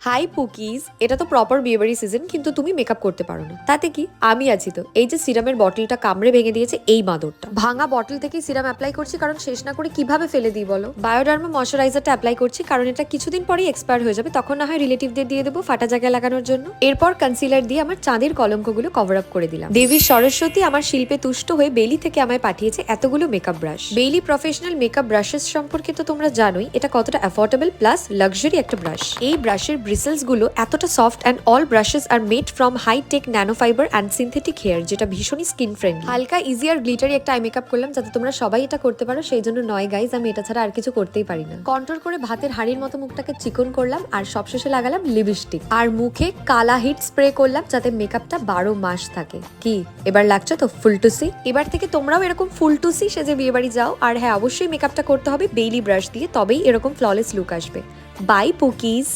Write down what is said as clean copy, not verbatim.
High পুকিজ, এটা তো proper বিয়েবাড়ি সিজন, কিন্তু তুমি মেকআপ করতে পারো না। তাতে কি, আমি আছি তো। এই যে সিরামের বটলটা কামড়ে ভেঙে দিয়েছে এই মাদরটা। ভাঙা বটল থেকে সিরাম অ্যাপ্লাই করছি, কারণ শেষ না করে কিভাবে ফেলে দিই বলো। বায়োডার্মা ময়শ্চারাইজারটা অ্যাপ্লাই করছি, কারণ এটা কিছুদিন পরেই এক্সপায়ার হয়ে যাবে, তখন না হয় রিলেটিভদের দিয়ে দেবো ফাটা জায়গায় লাগানোর জন্য। এরপর কনসিলার দিয়ে আমার চাঁদের কলঙ্কগুলো কভার আপ করে দিলাম। দেবী সরস্বতী আমার শিল্পে তুষ্ট হয়ে বেলি থেকে আমায় পাঠিয়েছে এতগুলো makeup brush. Belli professional makeup brushes সম্পর্কে তো তোমরা জানোই এটা কতটা অ্যাফোর্ডেবল প্লাস লাক্সারি একটা ব্রাশ। এই ব্রাশের ব্রিসেলস গুলো এতটা soft and all brushes are made from high tech nano fibre and synthetic hair, যেটা ভীষণই স্কিন ফ্রেন্ডলি। হালকা ইজি আর গ্লিটারি একটা আই মেকআপ করলাম যাতে তোমরা সবাই এটা করতে পারো, সেই জন্য নয় গাইজ, আমি এটা ছাড়া আর কিছু করতেই পারি না। কন্ট্রোল করে ভাতের হাড়ির মতো মুখটাকে চিকন করলাম আর সবশেষে লাগালাম লিপস্টিক আর মুখে কালা হিট স্প্রে করলাম যাতে মেকআপটা 12 মাস থাকে। কি এবার লাগছে তো ফুলটুসি? এবার থেকে তোমরাও এরকম ফুলটুসি সেজে বিয়ে বাড়ি যাও। আর হ্যাঁ, অবশ্যই মেকআপটা করতে হবে বেইলি ব্রাশ দিয়ে, তবেই এরকম ফ্ললেস লুক আসবে। বাই পুকিজ।